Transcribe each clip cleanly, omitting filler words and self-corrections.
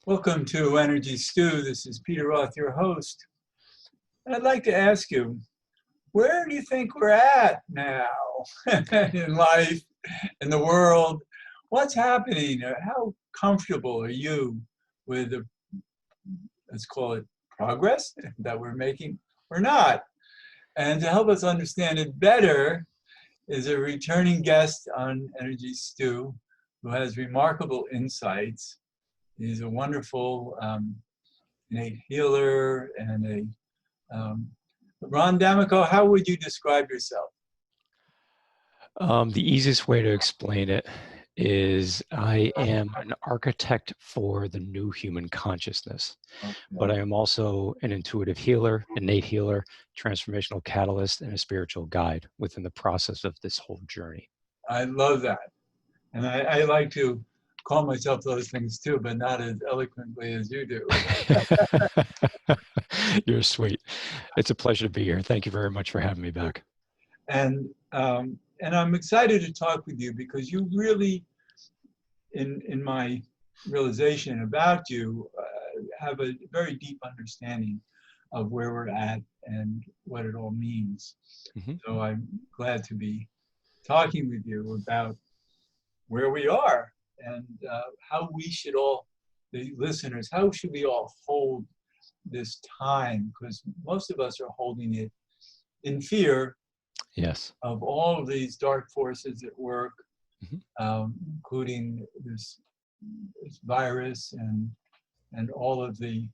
Welcome to Energy Stew. This is Peter Roth, your host. And I'd like to ask you, where do you think we're at now in life, in the world? What's happening? How comfortable are you with the, let's call it progress that we're making or not? And to help us understand it better is a returning guest on Energy Stew who has remarkable insights. He's a wonderful innate healer and Ron Damico, how would you describe yourself? The easiest way to explain it is I am an architect for the new human consciousness, but I am also an intuitive healer, innate healer, transformational catalyst, and a spiritual guide within the process of this whole journey. I love that. And I like to call myself those things too, but not as eloquently as you do. You're sweet. It's a pleasure to be here. Thank you very much for having me back. And I'm excited to talk with you because you really, in my realization about you, have a very deep understanding of where we're at and what it all means. Mm-hmm. So I'm glad to be talking with you about where we are and how we should all, the listeners, how should we all hold this time? Because most of us are holding it in fear. Yes. Of all of these dark forces at work, mm-hmm. Including this virus and all of the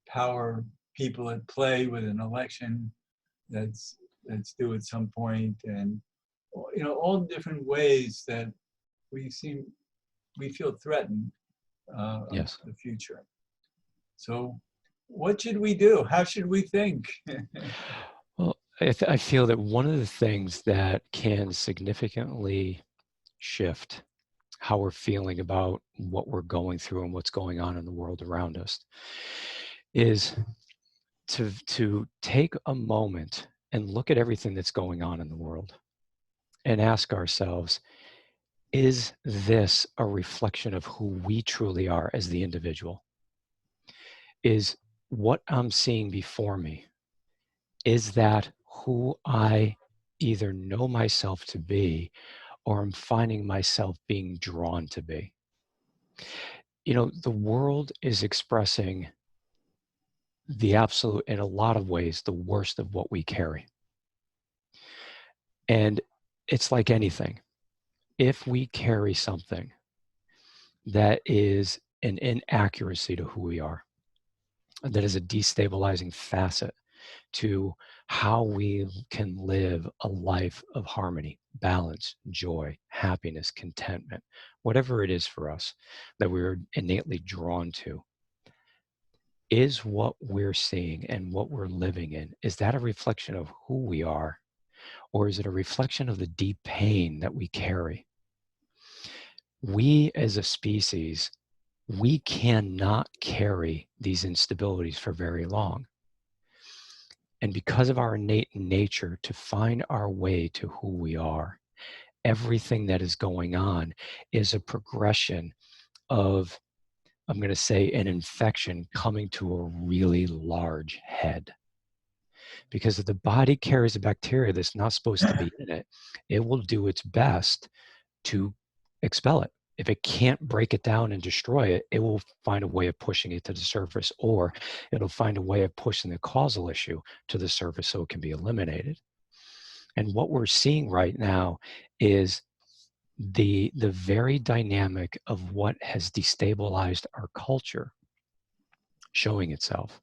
power people at play with an election that's due at some point, and all different ways that we feel threatened Yes. of the future. So, what should we do? How should we think? Well, I feel that one of the things that can significantly shift how we're feeling about what we're going through and what's going on in the world around us is to take a moment and look at everything that's going on in the world and ask ourselves, is this a reflection of who we truly are as the individual? Is what I'm seeing before me, is that who I either know myself to be or I'm finding myself being drawn to be? The world is expressing the absolute, in a lot of ways, the worst of what we carry. And it's like anything. If we carry something that is an inaccuracy to who we are, that is a destabilizing facet to how we can live a life of harmony, balance, joy, happiness, contentment, whatever it is for us that we're innately drawn to, is what we're seeing and what we're living in, is that a reflection of who we are? Or is it a reflection of the deep pain that we carry? We as a species, we cannot carry these instabilities for very long. And because of our innate nature to find our way to who we are, everything that is going on is a progression of, I'm going to say, an infection coming to a really large head. Because if the body carries a bacteria that's not supposed to be in it, it will do its best to expel it. If it can't break it down and destroy it, it will find a way of pushing it to the surface, or it'll find a way of pushing the causal issue to the surface so it can be eliminated. And what we're seeing right now is the very dynamic of what has destabilized our culture showing itself.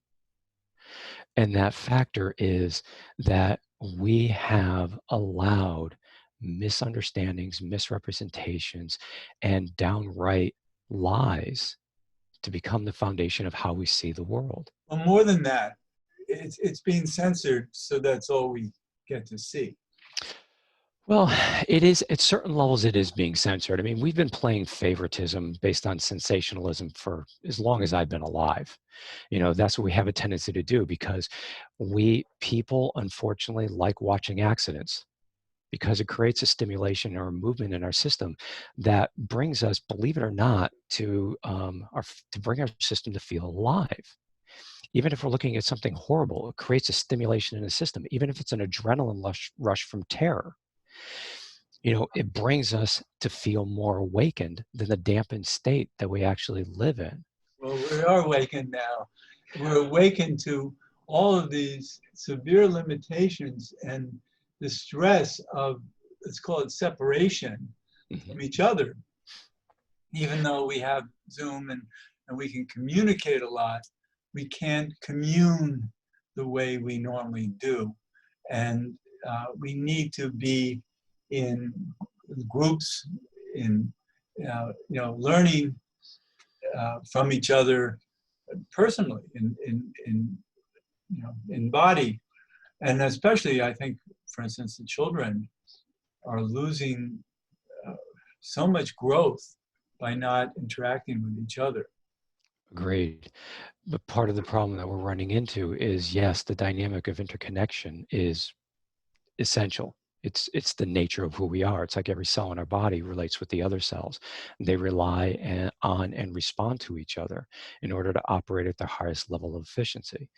And that factor is that we have allowed misunderstandings, misrepresentations, and downright lies to become the foundation of how we see the world. Well, more than that, it's being censored, so that's all we get to see. Well, it is, at certain levels, it is being censored. I mean, we've been playing favoritism based on sensationalism for as long as I've been alive. That's what we have a tendency to do because people, unfortunately, like watching accidents. because it creates a stimulation or a movement in our system that brings us, believe it or not, to bring our system to feel alive. Even if we're looking at something horrible, it creates a stimulation in the system. Even if it's an adrenaline rush from terror, it brings us to feel more awakened than the dampened state that we actually live in. Well, we are awakened now. We're awakened to all of these severe limitations and the stress of, let's call it separation from each other. Even though we have Zoom and we can communicate a lot, we can't commune the way we normally do. And we need to be in groups, in learning from each other personally, in body. And especially, I think, for instance, the children are losing so much growth by not interacting with each other. Agreed. But part of the problem that we're running into is, yes, the dynamic of interconnection is essential. It's the nature of who we are. It's like every cell in our body relates with the other cells. They rely on and respond to each other in order to operate at their highest level of efficiency.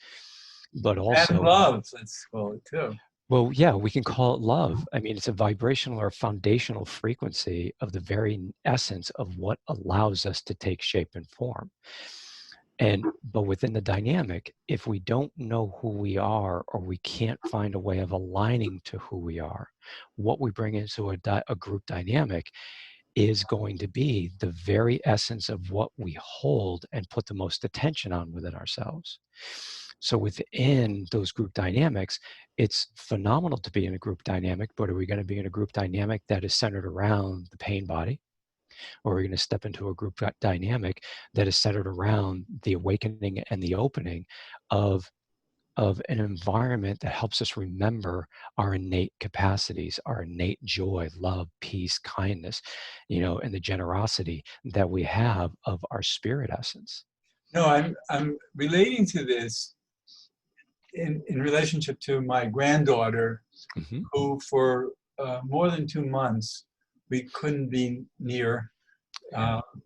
But also, and love, let's call it too. Well, yeah, we can call it love. I mean, it's a vibrational or foundational frequency of the very essence of what allows us to take shape and form. But within the dynamic, if we don't know who we are, or we can't find a way of aligning to who we are, what we bring into a group dynamic is going to be the very essence of what we hold and put the most attention on within ourselves. So within those group dynamics, it's phenomenal to be in a group dynamic, but are we going to be in a group dynamic that is centered around the pain body? Or are we going to step into a group dynamic that is centered around the awakening and the opening of an environment that helps us remember our innate capacities, our innate joy, love, peace, kindness, and the generosity that we have of our spirit essence? No, I'm relating to this in relationship to my granddaughter, who for more than 2 months we couldn't be near.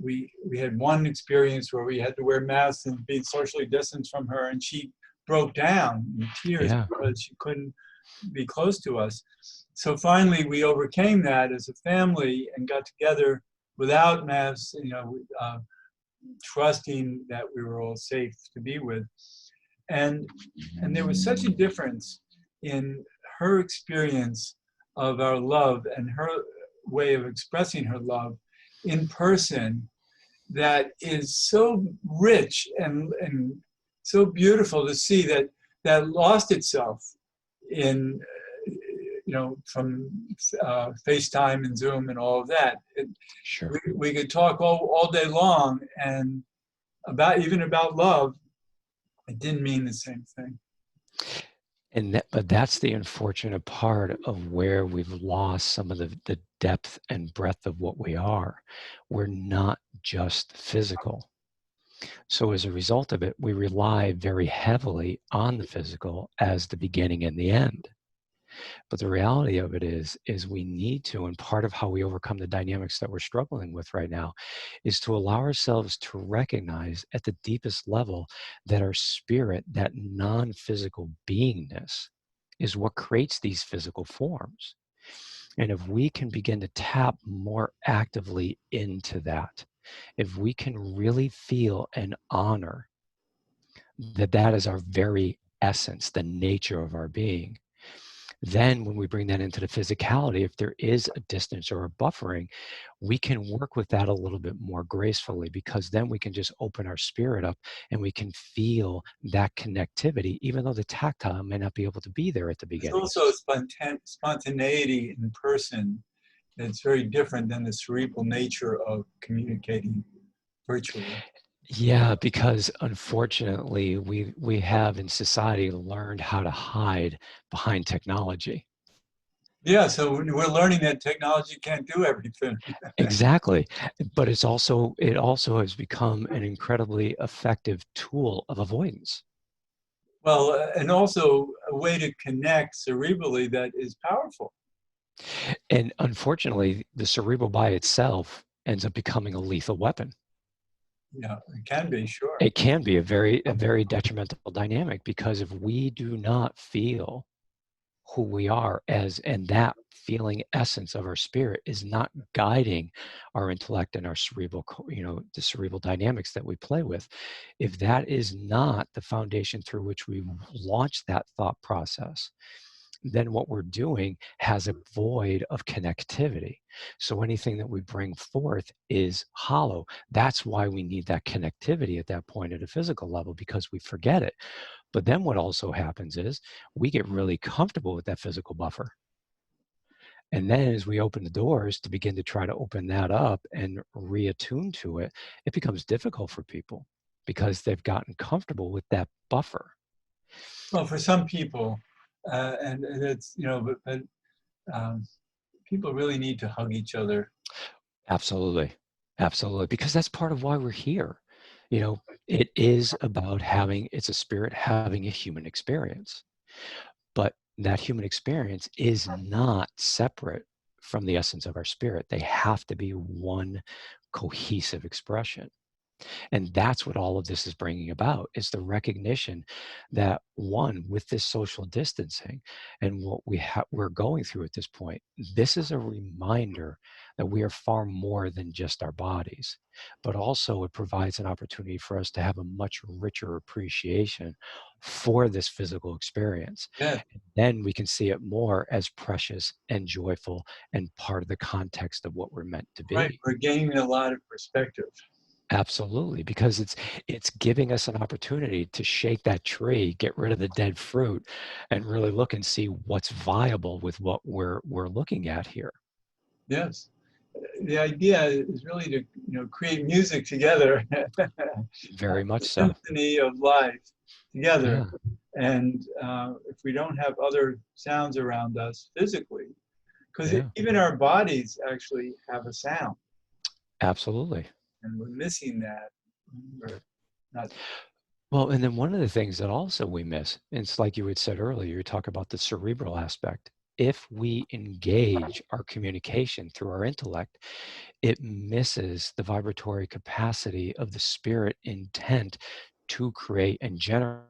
We had one experience where we had to wear masks and be socially distanced from her, and she broke down in tears because she couldn't be close to us. So finally we overcame that as a family and got together without masks, trusting that we were all safe to be with. And there was such a difference in her experience of our love and her way of expressing her love in person that is so rich and so beautiful to see that lost itself in from FaceTime and Zoom and all of that. Sure. We could talk all day long and even about love. It didn't mean the same thing. But that's the unfortunate part of where we've lost some of the depth and breadth of what we are. We're not just physical. So as a result of it, we rely very heavily on the physical as the beginning and the end. But the reality of it is we need to, and part of how we overcome the dynamics that we're struggling with right now, is to allow ourselves to recognize at the deepest level that our spirit, that non-physical beingness, is what creates these physical forms. And if we can begin to tap more actively into that, if we can really feel and honor that is our very essence, the nature of our being, then when we bring that into the physicality, if there is a distance or a buffering, we can work with that a little bit more gracefully, because then we can just open our spirit up and we can feel that connectivity, even though the tactile may not be able to be there at the beginning. There's also spontaneity in person that's very different than the cerebral nature of communicating virtually. Yeah, because unfortunately, we have in society learned how to hide behind technology. Yeah, so we're learning that technology can't do everything. Exactly. But it also has become an incredibly effective tool of avoidance. Well, and also a way to connect cerebrally that is powerful. And unfortunately, the cerebral by itself ends up becoming a lethal weapon. Yeah, it can be, sure. It can be a very detrimental dynamic, because if we do not feel who we are as, and that feeling essence of our spirit is not guiding our intellect and our cerebral, the cerebral dynamics that we play with, if that is not the foundation through which we launch that thought process, then what we're doing has a void of connectivity. So anything that we bring forth is hollow. That's why we need that connectivity at that point at a physical level, because we forget it. But then what also happens is we get really comfortable with that physical buffer. And then as we open the doors to begin to try to open that up and reattune to it, it becomes difficult for people because they've gotten comfortable with that buffer. Well, for some people, and it's, but people really need to hug each other. Absolutely. Absolutely. Because that's part of why we're here. It is about it's a spirit having a human experience. But that human experience is not separate from the essence of our spirit. They have to be one cohesive expression. And that's what all of this is bringing about, is the recognition that, one, with this social distancing and what we're going through at this point, this is a reminder that we are far more than just our bodies, but also it provides an opportunity for us to have a much richer appreciation for this physical experience. Yeah, And then we can see it more as precious and joyful and part of the context of what we're meant to right. be. We're gaining a lot of perspective. Absolutely, because it's giving us an opportunity to shake that tree, get rid of the dead fruit, and really look and see what's viable with what we're looking at here. Yes. The idea is really to create music together, Very much the so. symphony of life together. Yeah, And if we don't have other sounds around us physically, because yeah, even our bodies actually have a sound, absolutely. and we're missing that. We're not. Well, and then one of the things that also we miss, and it's like you had said earlier, you talk about the cerebral aspect. If we engage our communication through our intellect, it misses the vibratory capacity of the spirit intent to create and generate.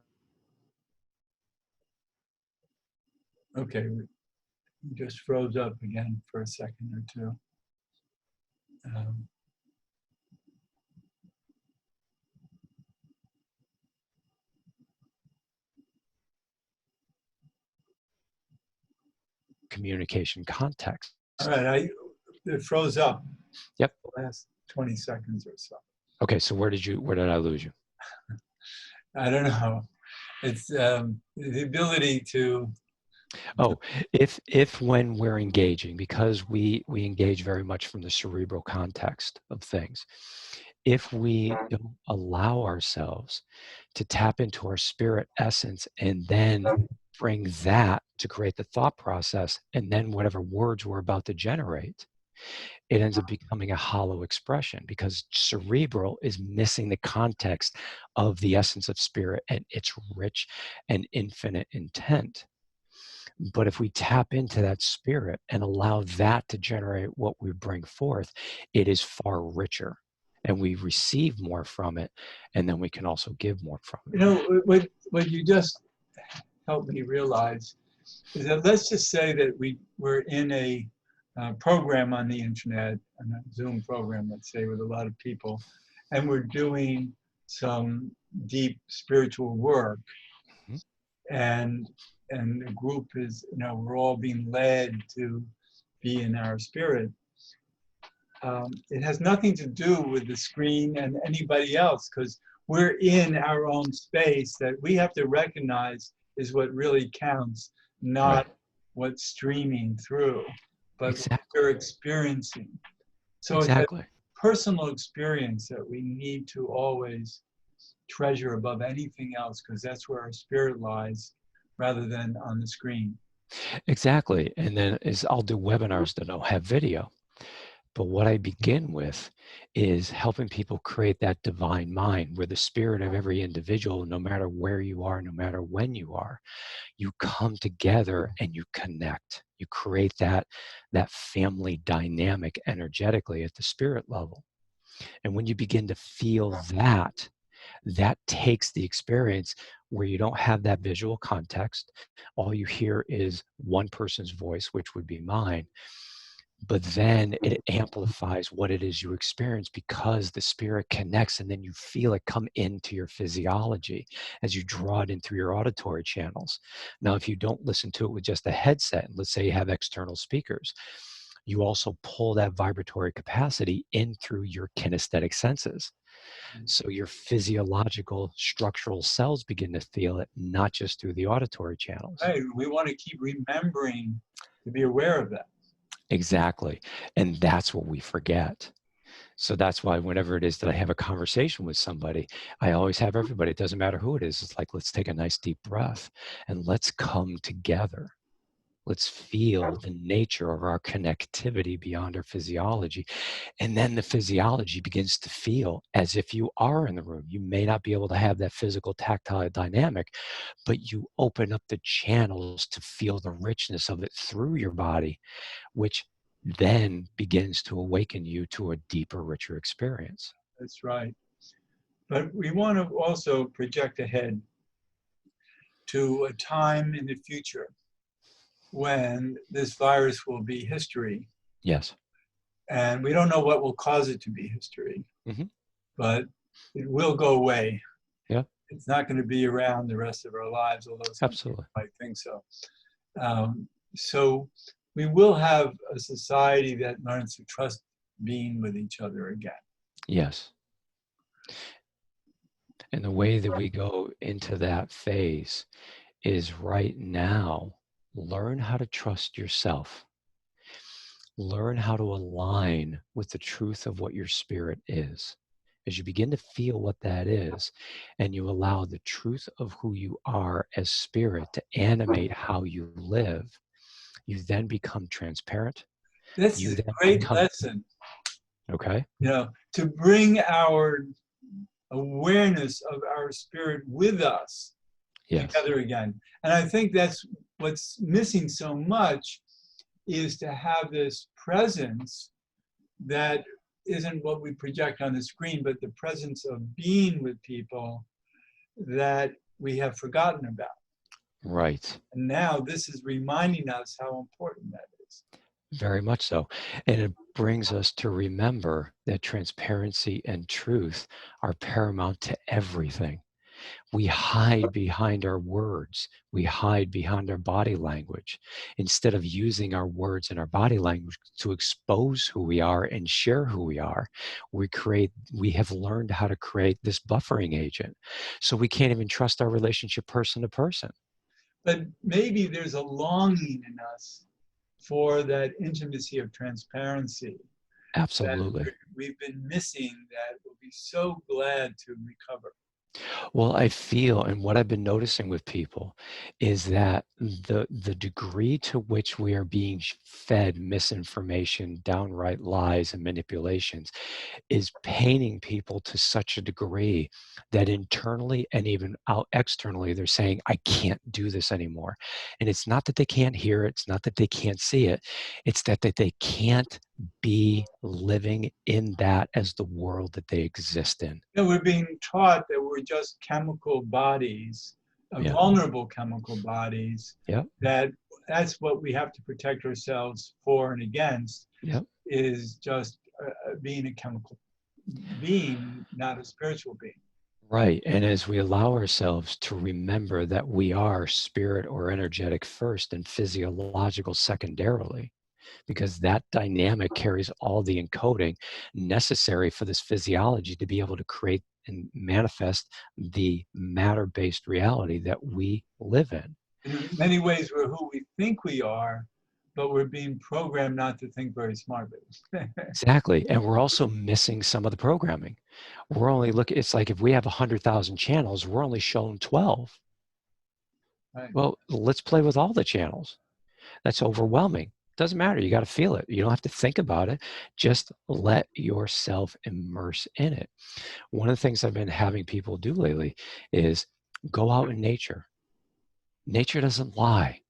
Okay, we just froze up again for a second or two. Um, Communication context. all right, it froze up Yep. the last 20 seconds or so. Okay, so where did I lose you? I don't know. It's the ability to. Oh, if when we're engaging, because we engage very much from the cerebral context of things, if we don't allow ourselves to tap into our spirit essence and then bring that to create the thought process and then whatever words we're about to generate, it ends up becoming a hollow expression, because cerebral is missing the context of the essence of spirit and its rich and infinite intent. But if we tap into that spirit and allow that to generate what we bring forth, it is far richer and we receive more from it. And then we can also give more from it. What you just helped me realize is that, let's just say that we're in a program on the internet, on a Zoom program, let's say, with a lot of people, and we're doing some deep spiritual work, Mhm. and the group is, we're all being led to be in our spirit. It has nothing to do with the screen and anybody else, because we're in our own space that we have to recognize is what really counts, Right. not what's streaming through, but what Exactly. we're experiencing. So it's a Exactly. personal experience that we need to always treasure above anything else, because that's where our spirit lies rather than on the screen. Exactly. And then I'll do webinars that don't have video. But what I begin with is helping people create that divine mind where the spirit of every individual, no matter where you are, no matter when you are, you come together and you connect. You create that family dynamic energetically at the spirit level. And when you begin to feel that, that takes the experience where you don't have that visual context. All you hear is one person's voice, which would be mine. But then it amplifies what it is you experience because the spirit connects, and then you feel it come into your physiology as you draw it in through your auditory channels. Now, if you don't listen to it with just a headset, and let's say you have external speakers, you also pull that vibratory capacity in through your kinesthetic senses. So your physiological structural cells begin to feel it, not just through the auditory channels. Right. We want to keep remembering to be aware of that. Exactly. And that's what we forget. So that's why whenever it is that I have a conversation with somebody, I always have everybody, it doesn't matter who it is. It's like, let's take a nice deep breath and let's come together. Let's feel the nature of our connectivity beyond our physiology. And then the physiology begins to feel as if you are in the room. You may not be able to have that physical tactile dynamic, but you open up the channels to feel the richness of it through your body, which then begins to awaken you to a deeper, richer experience. That's right. But we want to also project ahead to a time in the future when this virus will be history. Yes. And we don't know what will cause it to be history, but it will go away. Yeah. It's not going to be around the rest of our lives, although some Absolutely. people might think so. So we will have a society that learns to trust being with each other again. Yes. And the way that we go into that phase is right now, learn how to trust yourself. Learn how to align with the truth of what your spirit is. As you begin to feel what that is, and you allow the truth of who you are as spirit to animate how you live, you then become transparent. This You is a then great become, lesson, okay? to bring our awareness of our spirit with us Yes. together again. And I think that's what's missing so much, is to have this presence that isn't what we project on the screen, but the presence of being with people that we have forgotten about. Right. And now this is reminding us how important that is. Very much so. And it brings us to remember that transparency and truth are paramount to everything. We hide behind our words. We hide behind our body language. Instead of using our words and our body language to expose who we are and share who we are, we have learned how to create this buffering agent. So we can't even trust our relationship person to person. But maybe there's a longing in us for that intimacy of transparency Absolutely. that we've been missing, that we'll be so glad to recover. Well, I feel, and what I've been noticing with people is that the degree to which we are being fed misinformation, downright lies, and manipulations is painting people to such a degree that internally and even out externally, they're saying, I can't do this anymore. And it's not that they can't hear it, it's not that they can't see it, it's that they can't be living in that as the world that they exist in. We're being taught that we're just chemical bodies, Yeah. vulnerable chemical bodies, Yeah. that's what we have to protect ourselves for and against, Yeah. is just being a chemical being, not a spiritual being. Right. And as we allow ourselves to remember that we are spirit or energetic first and physiological secondarily, because that dynamic carries all the encoding necessary for this physiology to be able to create and manifest the matter-based reality that we live in. In many ways, we're who we think we are, but we're being programmed not to think very smartly. Exactly. And we're also missing some of the programming. We're only looking, it's like if we have 100,000 channels, we're only shown 12. Right. Well, let's play with all the channels. That's overwhelming. Doesn't matter. You got to feel it. You don't have to think about it. Just let yourself immerse in it. One of the things I've been having people do lately is go out in nature. Nature doesn't lie.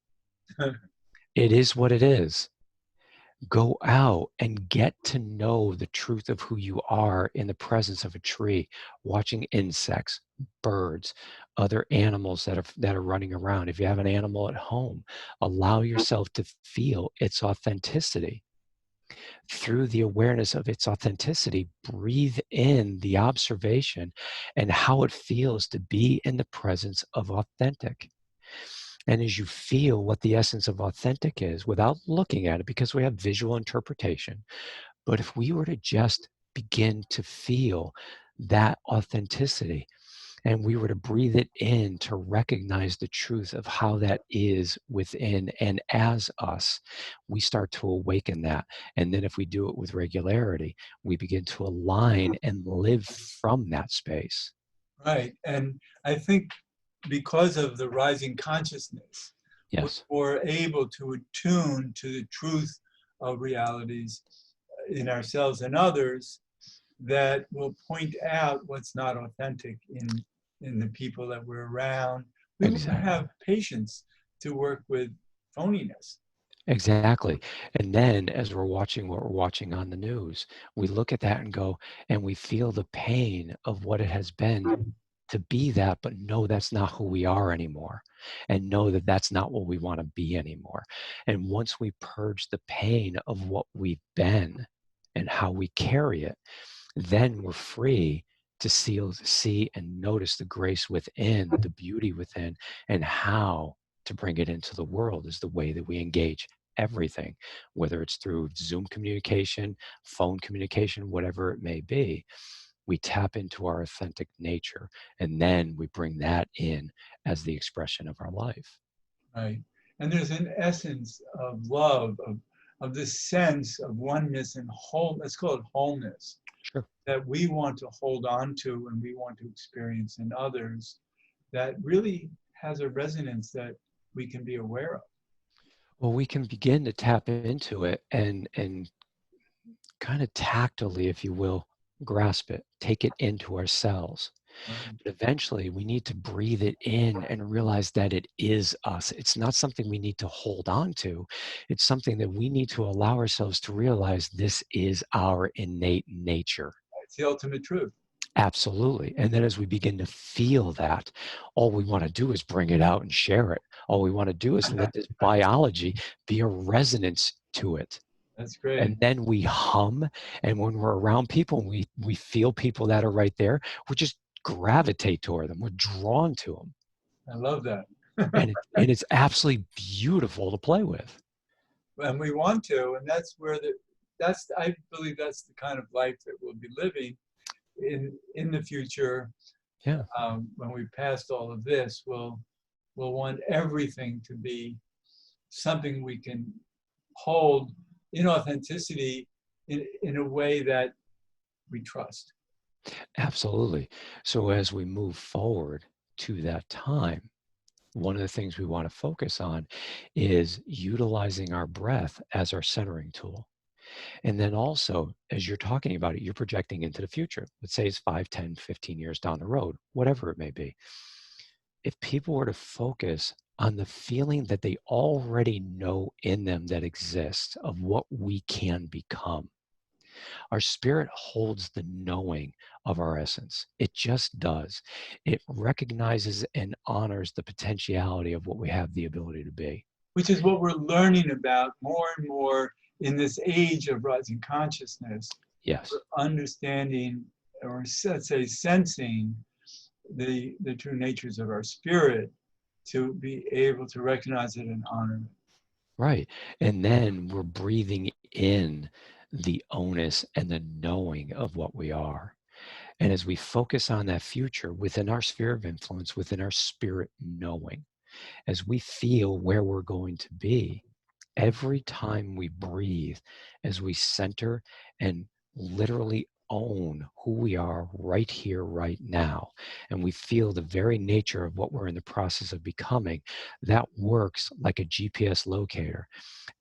It is what it is. Go out and get to know the truth of who you are in the presence of a tree, watching insects, birds, other animals that are running around. If you have an animal at home, allow yourself to feel its authenticity. Through the awareness of its authenticity, breathe in the observation and how it feels to be in the presence of authentic. And as you feel what the essence of authentic is without looking at it, because we have visual interpretation, but if we were to just begin to feel that authenticity and we were to breathe it in to recognize the truth of how that is within and as us, we start to awaken that. And then if we do it with regularity, we begin to align and live from that space. Right. And I think because of the rising consciousness, Yes, we're able to attune to the truth of realities in ourselves and others that will point out what's not authentic in the people that we're around. We won't exactly. have patience to work with phoniness. Exactly. And then as we're watching what we're watching on the news, we look at that and go, and we feel the pain of what it has been to be that, but know that's not who we are anymore. And know that that's not what we want to be anymore. And once we purge the pain of what we've been and how we carry it, then we're free to see and notice the grace within, the beauty within, and how to bring it into the world is the way that we engage everything, whether it's through Zoom communication, phone communication, whatever it may be. We tap into our authentic nature, and then we bring that in as the expression of our life. Right. And there's an essence of love, of this sense of oneness and whole, let's call it wholeness, Sure. that we want to hold on to and we want to experience in others that really has a resonance that we can be aware of. Well, we can begin to tap into it and kind of tactily, if you will, grasp it, take it into ourselves. Right. But eventually, we need to breathe it in and realize that it is us. It's not something we need to hold on to. It's something that we need to allow ourselves to realize this is our innate nature. It's the ultimate truth. Absolutely. And then as we begin to feel that, all we want to do is bring it out and share it. All we want to do is let this biology be a resonance to it. That's great. And then we hum, and when we're around people and we feel people that are right there, we just gravitate toward them. We're drawn to them. I love that. And it's absolutely beautiful to play with. And we want to, and that's where that's, I believe that's the kind of life that we'll be living in the future. Yeah, When we've passed all of this, we'll want everything to be something we can hold in authenticity in a way that we trust. absolutely. So as we move forward to that time, one of the things we want to focus on is utilizing our breath as our centering tool. And then also, as you're talking about it, you're projecting into the future. Let's say it's 5, 10, 15 years down the road, whatever it may be. If people were to focus on the feeling that they already know in them that exists of what we can become, our spirit holds the knowing of our essence. It just does. It recognizes and honors the potentiality of what we have the ability to be. Which is what we're learning about more and more in this age of rising consciousness. Yes. We're understanding, or let's say sensing, the true natures of our spirit to be able to recognize it and honor it. Right. And then we're breathing in the onus and the knowing of what we are. And as we focus on that future within our sphere of influence, within our spirit knowing, as we feel where we're going to be, every time we breathe, as we center and literally own who we are right here, right now, and we feel the very nature of what we're in the process of becoming, that works like a GPS locator.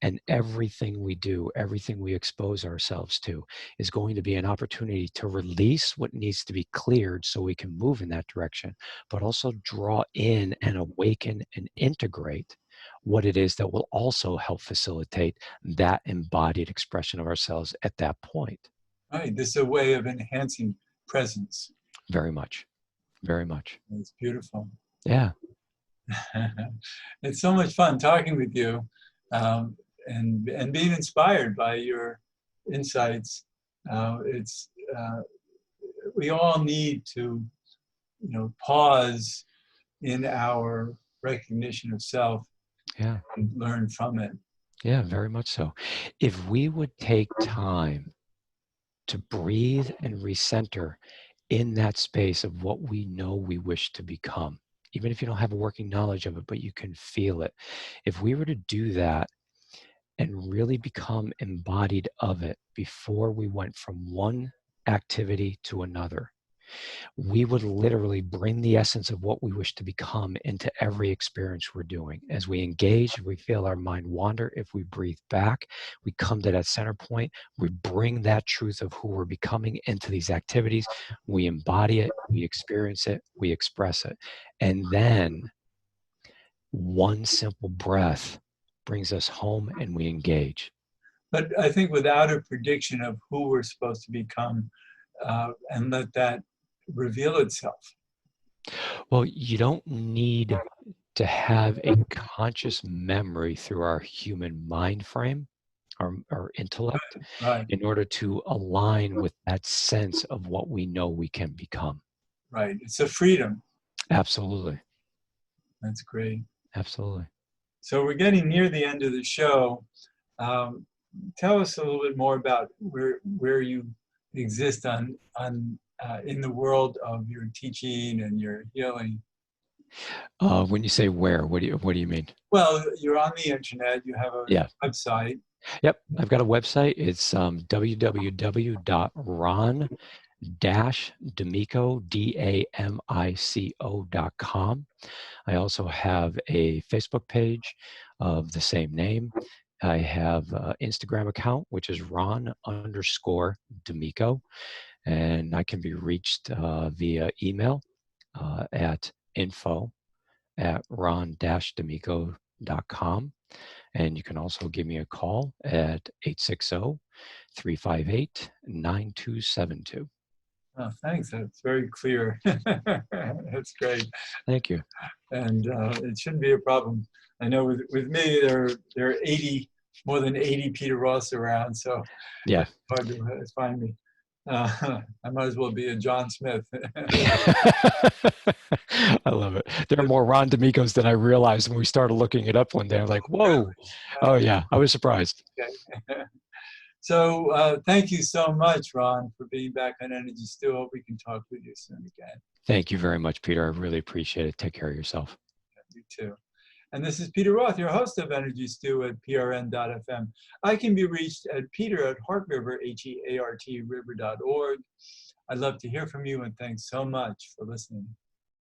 And everything we do, everything we expose ourselves to is going to be an opportunity to release what needs to be cleared so we can move in that direction, but also draw in and awaken and integrate what it is that will also help facilitate that embodied expression of ourselves at that point. Right. This is a way of enhancing presence. Very much. Very much. It's beautiful. Yeah. It's so much fun talking with you, and being inspired by your insights. It's we all need to, pause in our recognition of self Yeah. and learn from it. Yeah, very much so. If we would take time to breathe and recenter in that space of what we know we wish to become, even if you don't have a working knowledge of it, but you can feel it. If we were to do that and really become embodied of it before we went from one activity to another, we would literally bring the essence of what we wish to become into every experience we're doing. As we engage, we feel our mind wander. If we breathe back, we come to that center point. We bring that truth of who we're becoming into these activities. We embody it, we experience it, we express it. And then one simple breath brings us home and we engage. But I think without a prediction of who we're supposed to become, and let that reveal itself. Well, you don't need to have a conscious memory through our human mind frame, our intellect, Right, in order to align with that sense of what we know we can become. right. It's a freedom. Absolutely. That's great. Absolutely. So we're getting near the end of the show. Tell us a little bit more about where you exist in the world of your teaching and your healing. When you say where, what do you mean? Well, you're on the internet. You have a Yeah. website. Yep. I've got a website. It's www.ron-damico, DAMICO.com. I also have a Facebook page of the same name. I have an Instagram account, which is Ron_Damico, and I can be reached via email at info@ron-damico.com. And you can also give me a call at 860-358-9272. Oh, thanks. That's very clear. That's great. Thank you. And it shouldn't be a problem. I know with me, there are more than 80 Peter Ross around, so Yeah. it's hard to find me. I might as well be a John Smith. I love it. There are more Ron Damicos than I realized when we started looking it up one day. I'm like, whoa. Oh, yeah. I was surprised. Okay. So thank you so much, Ron, for being back on Energy Stew. Hope we can talk with you soon again. Thank you very much, Peter. I really appreciate it. Take care of yourself. You too. And this is Peter Roth, your host of Energy Stew at prn.fm. I can be reached at peter@heartriver, HEART river.org. I'd love to hear from you, and thanks so much for listening.